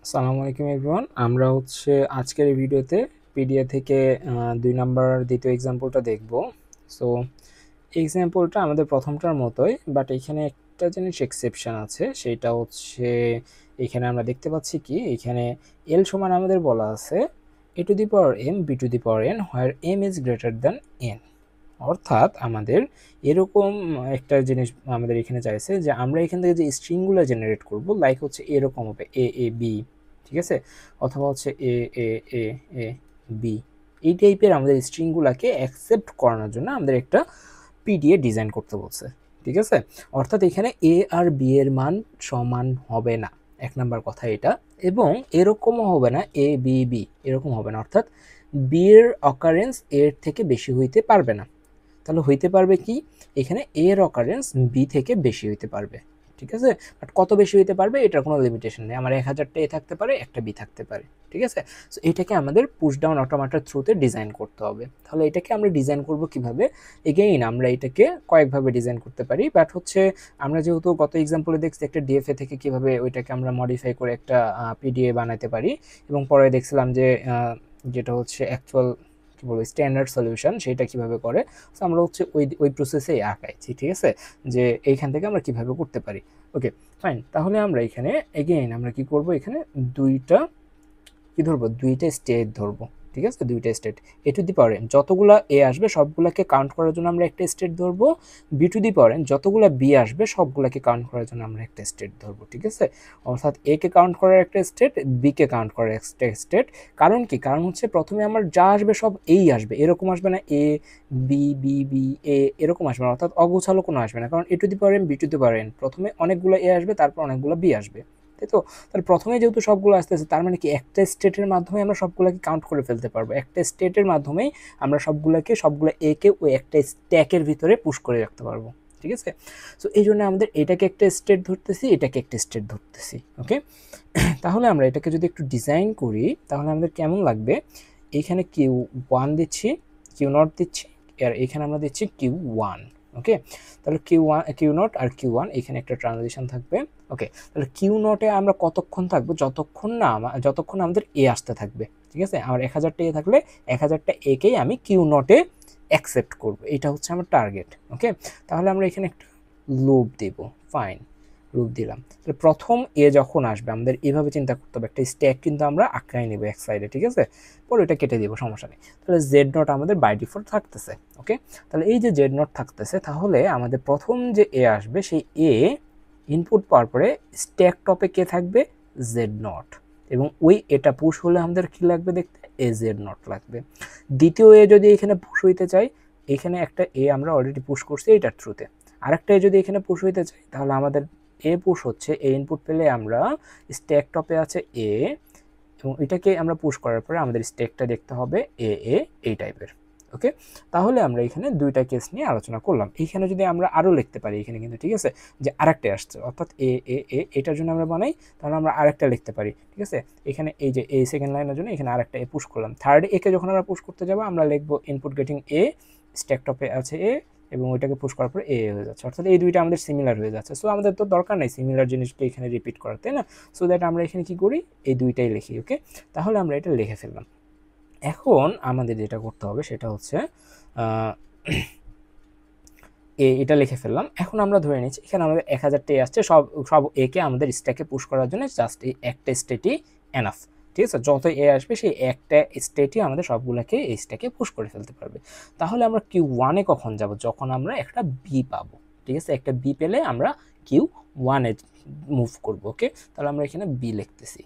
আসসালামু আলাইকুম এভরিওয়ান। আমরা আজকের এই ভিডিওতে পিডিএ থেকে 2 নাম্বার দ্বিতীয় এক্সাম্পলটা দেখব। সো এক্সাম্পলটা আমাদের প্রথমটার মতোই, বাট এখানে একটা জিনিস এক্সেপশন আছে। সেটা এখানে আমরা দেখতে পাচ্ছি কি, এখানে এল সমান আমাদের বলা আছে A to the power M B to the power N where M is greater than N. অর্থাৎ আমাদের এরকম একটা জিনিস আমাদের এখানে চাইছে যে আমরা এখান থেকে যে স্ট্রিংগুলো জেনারেট করব, লাইক এরকম হবে এ এ বি, ঠিক আছে, অথবা এ এ এ এ বি, এই টাইপের আমাদের স্ট্রিংগুলোকে অ্যাকসেপ্ট করানোর জন্য আমাদের একটা পিডিএ ডিজাইন করতে বলছে। ঠিক আছে, অর্থাৎ এখানে এ আর বি এর মান সমান হবে না, এক নাম্বার কথা এটা। এবং এরকমও হবে না এ বি বি, এরকম হবে না, অর্থাৎ বি এর অকারেন্স এর থেকে বেশি হইতে পারবে না। তাহলে হইতে পারবে কি, এখানে এর অকারেন্স বি থেকে বেশি হইতে পারবে। ঠিক আছে, বাট কত বেশি হইতে পারবে এটার কোনো লিমিটেশন নেই। আমার 1000টা এ থাকতে পারে, একটা বি থাকতে পারে। ঠিক আছে, সো এটাকে আমাদের পুশ ডাউন অটোমেটার থ্রুতে ডিজাইন করতে হবে। তাহলে এটাকে আমরা ডিজাইন করব কিভাবে? এগেইন আমরা এটাকে কয়েকভাবে ডিজাইন করতে পারি, বাট আমরা যেহেতু গত এক্সাম্পলে দেখছি একটা ডিএফএ থেকে কিভাবে ওইটাকে আমরা মডিফাই করে একটা পিডিএ বানাতে পারি, এবং পরে দেখছিলাম যে যেটা অ্যাকচুয়াল কি বলবো স্ট্যান্ডার্ড সলিউশন সেটা কিভাবে করে। সো আমরা ওই প্রসেসেই আঁকাইছি। ঠিক আছে, যে এইখান থেকে আমরা কিভাবে করতে পারি। ওকে ফাইন, তাহলে আমরা এখানে এগেইন আমরা কি করব, এখানে দুইটা কি ধরবো, দুইটা স্টেট ধরবো। ঠিক আছে, দুইটা state A to the power n যতগুলা এ আসবে সবগুলাকে কাউন্ট করার জন্য আমরা একটা স্টেট ধরবো, b to the power n যতগুলা বি আসবে সবগুলাকে কাউন্ট করার জন্য আমরা একটা স্টেট ধরবো। ঠিক আছে, অর্থাৎ এ কে কাউন্ট করার একটা স্টেট, বি কে কাউন্ট করার একটা স্টেট। কারণ কি, কারণ প্রথমে আমার যা আসবে সব এই আসবে, এরকম আসবে না A B B B A, এরকম আসবে না, অর্থাৎ অগোছালো কোনো আসবে না। কারণ A to the power N B to the power N প্রথমে অনেকগুলো এ আসবে, তারপর অনেকগুলো বি আসবে, তাই তো? তাহলে প্রথমে যেহেতু সবগুলো আসতেছে, তার মানে কি একটা স্টেটের মাধ্যমে আমরা সবগুলোকে কাউন্ট করে ফেলতে পারবো। একটা স্টেটের মাধ্যমেই আমরা সবগুলো এ কে ওই একটা স্ট্যাকের ভিতরে পুশ করে রাখতে পারবো। ঠিক আছে, সো এই জন্য আমাদের এটাকে একটা স্টেট ধরতেছি, এটাকে একটা স্টেট ধরতেছি। ওকে, তাহলে আমরা এটাকে যদি একটু ডিজাইন করি তাহলে আমাদের কেমন লাগবে। এইখানে কিউ ওয়ান দিচ্ছি, কিউ নট দিচ্ছি, আর এখানে আমরা দিচ্ছি কিউ ওয়ান। ওকে, তাহলে কিউ নট আর কিউ ওয়ান, এখানে একটা ট্রানজিশন থাকবে। ওকে, তাহলে কিউ নটে আমরা কতক্ষণ থাকবো, যতক্ষণ আমাদের এ আসতে থাকবে। ঠিক আছে, আমার 1000টা এ থাকলে 1000টা একেই আমি কিউ নটে অ্যাকসেপ্ট করব, এটা হচ্ছে আমার টার্গেট। ওকে, তাহলে আমরা এখানে একটা লুপ দেব। ফাইন, লুপ দিলাম। তাহলে প্রথম এ যখন আসবে আমাদের এভাবে চিন্তা করতে হবে, একটা স্ট্যাক কিন্তু আমরা আঁকড়াই নেব এক সাইডে। ঠিক আছে, পরে এটা কেটে দিব, সমস্যা নেই। তাহলে জেড নট আমাদের বাই ডিফল্ট থাকতেছে। ওকে, তাহলে এই যে জেড নট থাকতেছে, তাহলে আমাদের প্রথম যে এ আসবে সেই এ ইনপুট পাওয়ার পরে স্ট্যাক টপে কে থাকবে, জেড নট, এবং ওই এটা পুশ হলে আমাদের কি লাগবে দেখতে, এ জেড নট লাগবে। দ্বিতীয় এ যদি এখানে পুশ হইতে চাই, এখানে একটা এ আমরা অলরেডি পুশ করছি এইটার থ্রুতে, আরেকটা এ যদি এখানে পুশ হইতে চাই তাহলে আমাদের এ পুশ হচ্ছে, এ ইনপুট পেলে আমরা স্ট্যাক টপে আছে এ, এবং এটাকে আমরা পুশ করার পরে আমাদের স্ট্যাকটা দেখতে হবে এ এ এই টাইপের। ওকে, তাহলে আমরা এখানে দুইটা কেস নিয়ে আলোচনা করলাম। এইখানে যদি আমরা আরও লিখতে পারি এখানে কিন্তু, ঠিক আছে, যে আরেকটা আসছে, অর্থাৎ এ এ এ এটার জন্য আমরা বানাই, তাহলে আমরা আরেকটা লিখতে পারি। ঠিক আছে, এখানে এই যে এই সেকেন্ড লাইনের জন্য এখানে আরেকটা এ পুশ করলাম। থার্ড একে যখন আমরা পুশ করতে যাবো আমরা লিখবো ইনপুট গেটিং এ, স্ট্যাক টপে আছে এ, এবং ওইটাকে পুশ করার পর এ হয়ে যাচ্ছে, অর্থাৎ এই দুইটা আমাদের সিমিলার হয়ে যাচ্ছে। সো আমাদের তো দরকার নেই সিমিলার জিনিসকে এখানে রিপিট করার, তাই না? সো দ্যাট আমরা এখানে কি করি, এই দুইটাই লিখি। ওকে, তাহলে আমরা এটা লিখে ফেললাম। এখন আমাদের যেটা করতে হবে সেটা হচ্ছে এটা লিখে ফেললাম। এখন আমরা ধরে নিচ্ছি এখানে আমাদের 1000টা আসছে, সব সব একে আমাদের স্ট্যাকে পুশ করার জন্য জাস্ট এই একটা স্টেটই এনাফ। ঠিক আছে, যত এ আসবে সেই একটা স্টেটই আমাদের সবগুলোকে এই স্ট্যাকে পুশ করে ফেলতে পারবে। তাহলে আমরা কিউ ওয়ানে কখন যাব, যখন আমরা একটা বি পাবো। ঠিক আছে, একটা বি পেলে আমরা কিউ ওয়ানে মুভ করব। ওকে, তাহলে আমরা এখানে বি লিখতেছি।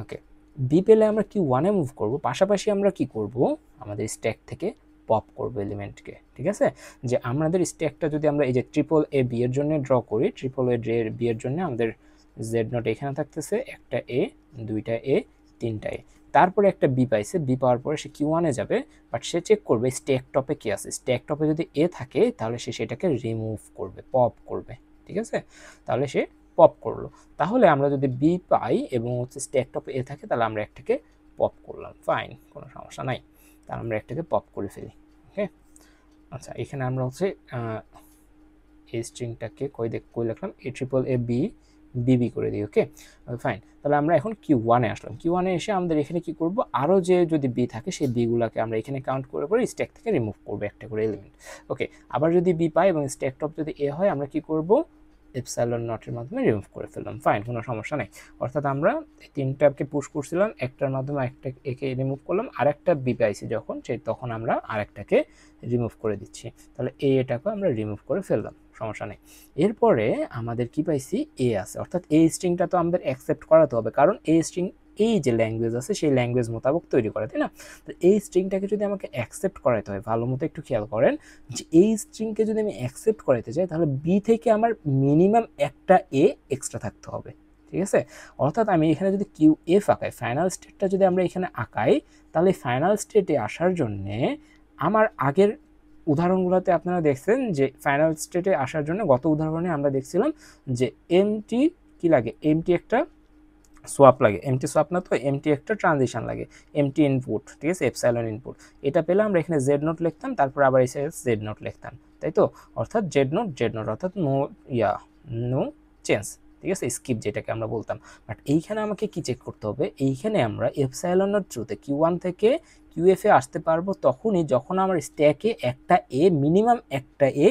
ওকে, বি পেলে আমরা কিউ ওয়ানে মুভ করব, পাশাপাশি আমরা কি করব, আমাদের স্ট্যাক থেকে পপ করব এলিমেন্টকে। ঠিক আছে, যে আমাদের স্ট্যাকটা যদি আমরা এই যে ট্রিপল এ বি এর জন্য ড্র করি, ট্রিপল এ বি এর জন্য আমাদের জেড নট এখানে থাকতেছে, একটা এ, দুইটা এ, তিনটা এ, তারপরে একটা বি পাইছে, বি পাওয়ার পরে সে কিউ ওয়ানে যাবে, বাট সে চেক করবে স্ট্যাক টপে কি আছে। স্ট্যাক টপে যদি এ থাকে তাহলে সে সেটাকে রিমুভ করবে, পপ করবে। ঠিক আছে, তাহলে সে পপ করলো। তাহলে আমরা যদি বি পাই এবং স্ট্যাক টপে এ থাকে তাহলে আমরা একটাকে পপ করলাম। ফাইন, কোনো সমস্যা নাই, তাহলে আমরা একটাকে পপ করে ফেলি। ওকে, আচ্ছা, এখানে আমরা এই স্ট্রিংটাকে কই লিখলাম, এ ট্রিপল এ বি বিবি করে দিই। ওকে ফাইন, তাহলে আমরা এখন Q1 এ আসলাম। Q1 এ এসে আমাদের এখানে কি করব, আরও যে যদি বি থাকে সেই বিগুলোকে আমরা এখানে কাউন্ট করে করে স্ট্যাক থেকে রিমুভ করবো একটা করে এলিমেন্ট। ওকে, আবার যদি বি পাই এবং স্ট্যাক টপ যদি এ হয় আমরা কি করব, এপসাইলন নটের মাধ্যমে রিমুভ করে ফেললাম। ফাইন, কোনো সমস্যা নেই। অর্থাৎ আমরা তিনটাকে পুশ করছিলাম, একটার মাধ্যমে একটা একে রিমুভ করলাম, আরেকটা বি পাইছি যখন তখন আমরা আরেকটাকে রিমুভ করে দিচ্ছি। তাহলে এটাকে আমরা রিমুভ করে ফেললাম, সমস্যা নেই। এরপরে আমাদের কি পাইছি, এ আছে, অর্থাৎ এই স্ট্রিংটা তো আমাদের অ্যাকসেপ্ট করাতে হবে, কারণ এই স্ট্রিং এই যে ল্যাঙ্গুয়েজ আছে সেই ল্যাঙ্গুয়েজ মোতাবেক তৈরি করা, তাই না? তো এই স্ট্রিংটাকে যদি আমাকে অ্যাকসেপ্ট করাতে হয়, ভালো মতো একটু খেয়াল করেন যে এই স্ট্রিংকে যদি আমি অ্যাকসেপ্ট করাতে চাই তাহলে বি থেকে আমার মিনিমাম একটা এ এক্সট্রা থাকতে হবে, ঠিক আছে? অর্থাৎ আমি এখানে যদি কিউ এফ আঁকাই, ফাইনাল স্টেটটা যদি আমরা এখানে আঁকাই, তাহলে ফাইনাল স্টেটে আসার জন্যে আমার আগের উদাহরণগুলোতে আপনারা দেখছেন যে ফাইনাল স্টেটে আসার জন্য গত উদাহরণে আমরা দেখছিলাম যে এমটি কি লাগে, এমটি একটা সোয়াপ লাগে, এমটি সোয়াপ না তো এমটি একটা ট্রানজিশন লাগে, এমটি ইনপুট, ঠিক আছে, এপসাইলন ইনপুট। এটা পেলে আমরা এখানে জেড নোট লিখতাম, তারপর আবার এসে জেড নোট লিখতাম, তাই তো? অর্থাৎ জেড নোট অর্থাৎ নো চেঞ্জ, ঠিক আছে, স্কিপ যেটাকে আমরা বলতাম। বাট এইখানে আমাকে কি চেক করতে হবে, এইখানে আমরা এপসাইলনের থ্রুতে Q1 থেকে QF এ আসতে পারবো তখনই যখন আমার স্ট্যাকে একটা এ, মিনিমাম একটা এ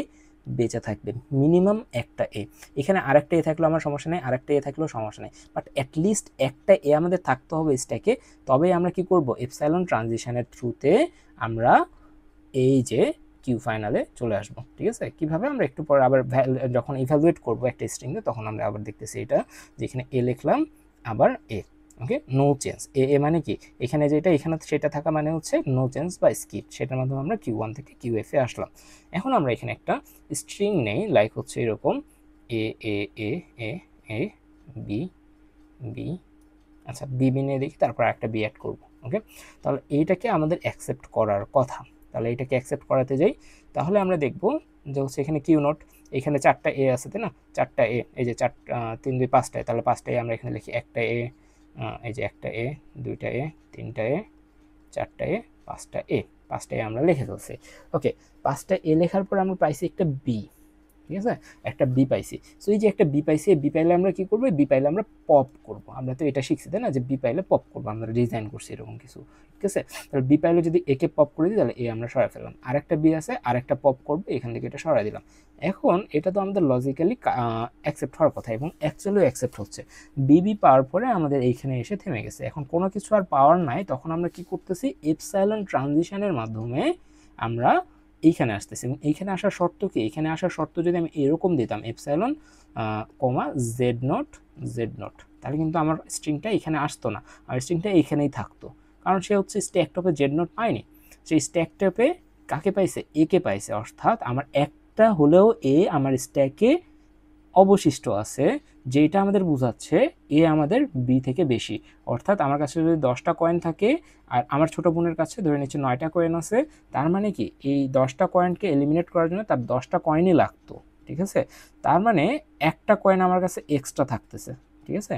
বেঁচে থাকবে, মিনিমাম একটা এ। এখানে আরেকটা এ থাকলেও আমার সমস্যা নেই, আরেকটা এ থাকলেও সমস্যা নেই, বাট অ্যাটলিস্ট একটা এ আমাদের থাকতে হবে স্ট্যাকে। তবে আমরা কি করব, এপসাইলন ট্রানজিশনের থ্রুতে আমরা এই যে কিউ ফাইনালে চলে আসবো, ঠিক আছে? কিভাবে আমরা একটু পরে আবার যখন ইভ্যালুয়েট করবো একটা স্ট্রিংকে তখন আমরা আবার দেখতেছি এটা, যেখানে এ লিখলাম আবার এ, ওকে, নো চেঞ্জ। এ মানে কি, এখানে যেটা এখানে সেটা থাকা মানে হচ্ছে নো চেঞ্জ বা স্কিপ, সেটার মাধ্যমে আমরা Q1 থেকে QF এ আসলাম। এখন আমরা এখানে একটা স্ট্রিং নেই, লাইক হচ্ছে এরকম এ এ এ এ এ বি বি, আচ্ছা বি নিয়ে দেখি, তারপর একটা বি অ্যাড করবো। ওকে, তাহলে এইটাকে আমাদের অ্যাকসেপ্ট করার কথা, তাহলে এটাকে অ্যাকসেপ্ট করাতে যাই, তাহলে আমরা দেখবো যে হচ্ছে এখানে কিউ নোট, এখানে চারটা এ আছে, তাই না? চারটা এ, এই যে 3 2 5টায়, তাহলে 5টা এ আমরা এখানে লিখি, একটা এ, এই যে একটা এ, দুইটা এ, তিনটা এ, চারটা এ, পাঁচটা এ, 5টা এ আমরা লিখে ফেলছি। ওকে, 5টা এ লেখার পর আমরা পাইছি একটা বি, ঠিক আছে, একটা বি পাইছি। সো এই যে একটা বি পাইছি, বি পাইলে আমরা কি করবো, বি পাইলে আমরা পপ করব, আমরা তো এটা শিখছি তাই না, যে বি পাইলে পপ করবো, আমরা ডিজাইন করছি এরকম কিছু, ঠিক আছে? তাহলে বি পাইলে যদি একে পপ করে দিই তাহলে এ আমরা সরাই ফেললাম, আরেকটা বি আছে, আরেকটা পপ করবো, এখান থেকে এটা সরাই দিলাম। এখন এটা তো আমাদের লজিক্যালি অ্যাকসেপ্ট হওয়ার কথা এবং অ্যাকচুয়ালি অ্যাকসেপ্ট হচ্ছে। বিবি পাওয়ার পরে আমাদের এইখানে এসে থেমে গেছে, এখন কোনো কিছু আর পাওয়ার নাই, তখন আমরা কি করতেছি, এপসাইলন ট্রানজিশনের মাধ্যমে আমরা এইখানে আসতেছি। এবং এইখানে আসার শর্ত কি, এখানে আসার শর্ত যদি আমি এরকম দিতাম এপসাইলন কমা জেড নট, তাহলে কিন্তু আমার স্ট্রিংটা এখানে আসতো না, আর স্ট্রিংটা এইখানেই থাকতো, কারণ সে হচ্ছে স্ট্যাক টপে জেড নট পায়নি, সেই স্ট্যাক টপে কাকে পাইছে, এ কে পাইছে। অর্থাৎ আমার একটা হলেও এ আমার স্ট্যাকে অবশিষ্ট আছে, যেটা আমাদের বোঝাচ্ছে এ আমাদের বি থেকে বেশি। অর্থাৎ আমার কাছে যদি 10টা কয়েন থাকে আর আমার ছোটো বোনের কাছে ধরে নিচ্ছে 9টা কয়েন আছে, তার মানে কি এই 10টা কয়েনকে এলিমিনেট করার জন্য তার 10টা কয়েনই লাগতো, ঠিক আছে? তার মানে একটা কয়েন আমার কাছে এক্সট্রা থাকতেছে, ঠিক আছে?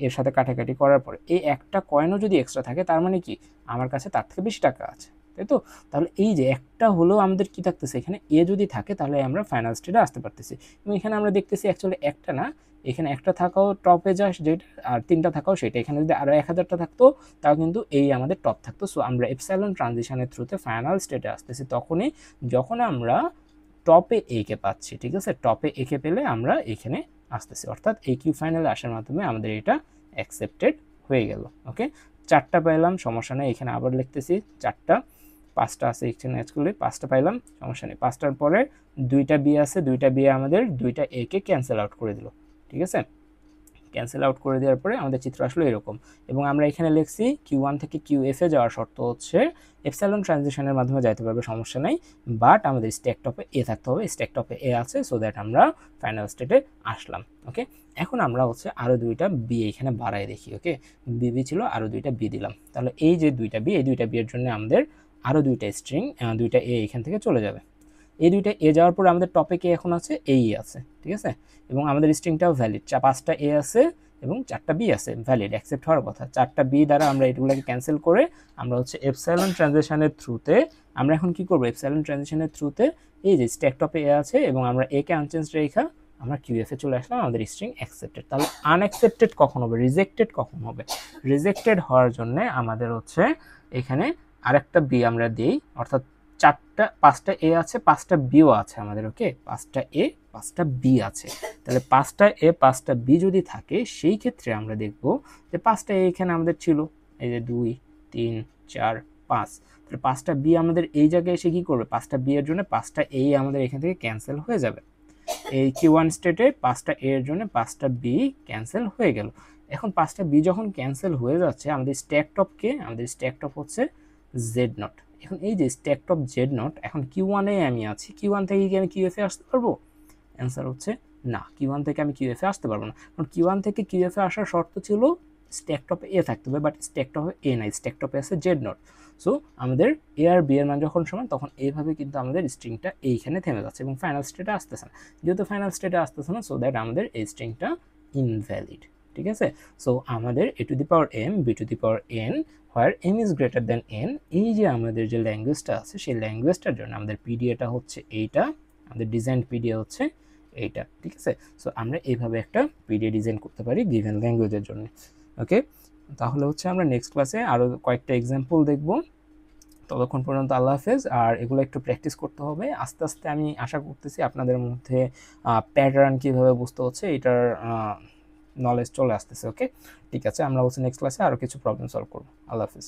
এর সাথে কাটাকাটি করার পরে এই একটা কয়েনও যদি এক্সট্রা থাকে তার মানে কি আমার কাছে তার থেকে বেশি টাকা আছে, তাই তো? তাহলে এই যে একটা হলেও আমাদের কি থাকতেছে, এখানে এ যদি থাকে তাহলে আমরা ফাইনাল স্টেটে আসতে পারতেছি। এবং এখানে আমরা দেখতেছি অ্যাকচুয়ালি একটা না, এখানে একটা থাকাও টপে যায় যেটা, আর 3টা থাকাও সেটা। এখানে যদি আরও 1000টা থাকতো তাও কিন্তু এই আমাদের টপ থাকতো। সো আমরা এপসাইলন ট্রানজিশনের থ্রুতে ফাইনাল স্টেটে আসতেছি তখনই যখন আমরা টপে একে পাচ্ছি, ঠিক আছে? টপে একে পেলে আমরা এখানে আসতেছি, অর্থাৎ এই কিউ ফাইনালে আসার মাধ্যমে আমাদের এটা অ্যাকসেপ্টেড হয়ে গেল। ওকে, 4টা পাইলাম, সমস্যা নেই, এখানে আবার লিখতেছি 4টা, 5টা আছে এখানে অ্যাকচুয়ালি 5টা পাইলাম, সমস্যা নেই। 5টার পরে 2টা বি আছে, 2টা বি আমাদের 2টা এ কে ক্যান্সেল আউট করে দিল, ঠিক আছে? ক্যান্সেল আউট করে দেওয়ার পরে আমাদের চিত্র আসলো এরকম। এবং আমরা এখানে লিখছি Q1 থেকে QF এ যাওয়ার শর্ত হচ্ছে এপসাইলন ট্রানজিশনের মাধ্যমে যাইতে পারবে, সমস্যা নাই, বাট আমাদের স্ট্যাক টপে এ থাকতে হবে। স্ট্যাক টপে এ আছে, সো দ্যাট আমরা ফাইনাল স্টেটে আসলাম। ওকে, এখন আমরা হচ্ছে আরও 2টা বি এখানে বাড়াই দেখি। ওকে, বিবি ছিল, আরও 2টা বি দিলাম, তাহলে এই যে 2টা বি, এই 2টা বি এর জন্য আমাদের আরও 2টা স্ট্রিং, 2টা এ এখান থেকে চলে যাবে। এই 2টা এ যাওয়ার পর আমাদের টপিকে এখন আছে এই আছে, ঠিক আছে? এবং আমাদের স্ট্রিংটাও ভ্যালিড, 5টা এ আছে এবং 4টা বি আছে, ভ্যালিড, অ্যাকসেপ্ট হওয়ার কথা। 4টা বি দ্বারা আমরা এগুলোকে ক্যান্সেল করে আমরা হচ্ছে এপসাইলন ট্রানজিশনের থ্রুতে আমরা এখন কি করব, এপসাইলন ট্রানজিশনের থ্রুতে এই যে স্ট্যাক টপে এ আছে এবং আমরা এ কে আনচেঞ্জ রেখা আমরা কিউএফ এ চলে আসলাম, আমাদের স্ট্রিং অ্যাকসেপ্টেড। তাহলে আনঅ্যাকসেপ্টেড কখন হবে, রিজেক্টেড কখন হবে? রিজেক্টেড হওয়ার জন্য আমাদের হচ্ছে এখানে আরেকটা বি আমরা দিই, অর্থাৎ 5টা এ আছে, 5টা বিও আছে আমাদের। ওকে, 5টা এ 5টা বি আছে। তাহলে 5টা এ 5টা বি যদি থাকে, সেই ক্ষেত্রে আমরা দেখব যে 5টা এ এখানে আমাদের ছিল, এই যে 2 3 4 5। তাহলে 5টা বি আমাদের এই জায়গায় এসে কি করবে, 5টা বি এর জন্য 5টা এ আমাদের এখান থেকে ক্যান্সেল হয়ে যাবে। এই Q1 স্টেটে 5টা এ এর জন্য 5টা বি ক্যান্সেল হয়ে গেল। এখন 5টা বি যখন ক্যান্সেল হয়ে যাচ্ছে, আমাদের স্ট্যাক টপকে, আমাদের স্ট্যাক টপ হচ্ছে জেড নট। এখন এই যে স্ট্যাক টপ জেড নট, এখন Q1 এ আমি আছি, Q1 থেকে কি আমি কিউএফ এ আসতে পারবো? অ্যান্সার হচ্ছে না, Q1 থেকে আমি কিউএফ এ আসতে পারবো না। কারণ Q1 থেকে কিউএফ এ আসার শর্ত ছিল স্ট্যাক টপে এ থাকতে হবে, বাট স্ট্যাক টপে এ নাই, স্ট্যাক টপে আছে জেড নট। সো আমাদের এ আর বি এর মান যখন সমান, তখন এইভাবে কিন্তু আমাদের স্ট্রিংটা এইখানে থেমে যাচ্ছে এবং ফাইনাল স্টেটে আসতেছে না। যেহেতু ফাইনাল স্টেটে আসতেছে না, সো দ্যাট আমাদের এই স্ট্রিংটা ইনভ্যালিড। ঠিক আছে, সো আমাদের a two the power m b two the power n where m is greater than n, এই যে আমাদের যে ল্যাঙ্গুয়েজটা আছে, সেই ল্যাঙ্গুয়েজটার জন্য আমাদের পিডিএটা হচ্ছে এইটা, আমাদের ডিজাইন পিডিএ হচ্ছে এইটা। ঠিক আছে, সো আমরা এইভাবে একটা পিডিএ ডিজাইন করতে পারি গিভেন ল্যাঙ্গুয়েজের জন্য। ওকে, তাহলে হচ্ছে আমরা নেক্সট ক্লাসে আরও কয়েকটা এক্সাম্পল দেখব। ততক্ষণ পর্যন্ত আল্লাহ হাফেজ। আর এগুলো একটু প্র্যাকটিস করতে হবে আস্তে আস্তে। আমি আশা করতেছি আপনাদের মধ্যে প্যাটার্ন কীভাবে বুঝতে হচ্ছে এটার নলেজ চলে আসতেছে। ওকে, ঠিক আছে, আমরা হচ্ছে নেক্সট ক্লাসে আরও কিছু প্রবলেম সলভ করবো। আল্লাহ হাফেজ।